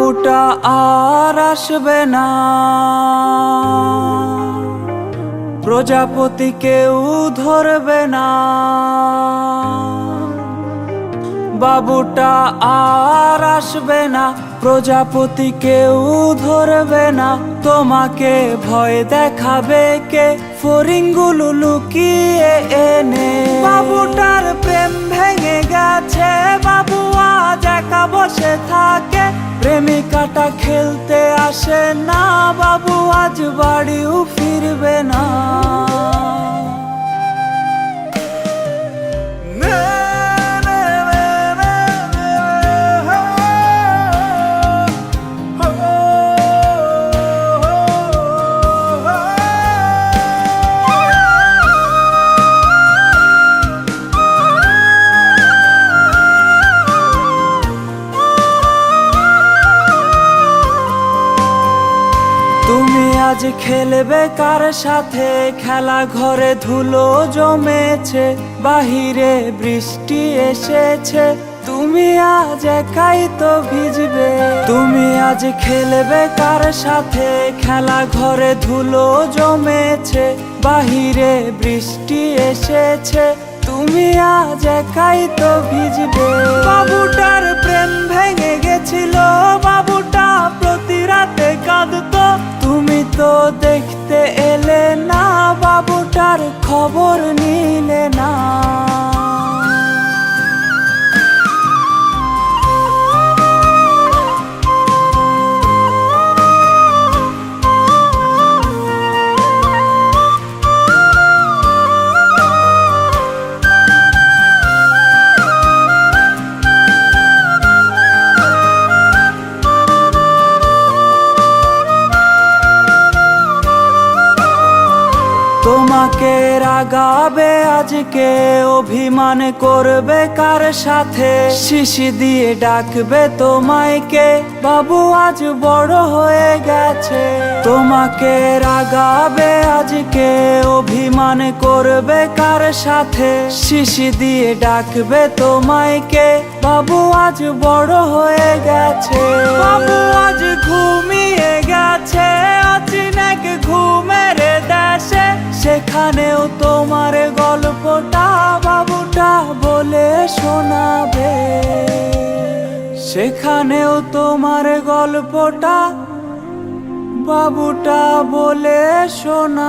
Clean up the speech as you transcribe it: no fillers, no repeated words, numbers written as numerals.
বাবুটা আর আসবে না, প্রজাপতি কেউ ধরবে না। বাবুটা আর আসবে না, প্রজাপতি কেউ ধরবে না। তোমাকে ভয় দেখাবে কে, ফড়িংগুলো লুকিয়ে এনে। বাবুটার প্রেম ভেঙে গেছে, বাবু আজ একা বসে থাকে। প্রেমিকাটা খেলতে আসে না, বাবু আজ বাড়িও ফিরবে না। তুমি আজ খেলবে কার সাথে, খেলা ঘরে ধুলো জমেছে, বাহিরে বৃষ্টি এসেছে, তুমি আজ একাই তো ভিজবে। তুমি আজ খেলবে কার সাথে, খেলা ঘরে ধুলো জমেছে, বাহিরে বৃষ্টি এসেছে, তুমি আজ একাই তো ভিজবে। বাবুটার প্রেম ভেঙে গেছিল, বাবুটা প্রতি রাতে কাঁদতো, তুমি তো দেখতে এলে না, বাবুটার খবর নিলে না। তোমাকে রাগাবে আজকে, অভিমান করবে কার সাথে, শিশি দিয়ে ডাকবে তোমায় কে, বাবু আজ বড় হয়ে গেছে। তোমাকে রাগাবে আজকে, অভিমান করবে কার সাথে, শিশি দিয়ে ডাকবে তোমায় কে, বাবু আজ বড় হয়ে গেছে। বাবু আজ ঘুমিয়ে গেছে, অচিনাক ঘুমের দেশে, সেখানেও তোমার গল্পটা বাবুটা বলে শোনাবে। সেখানেও তোমার গল্পটা বাবুটা বলে শোনা।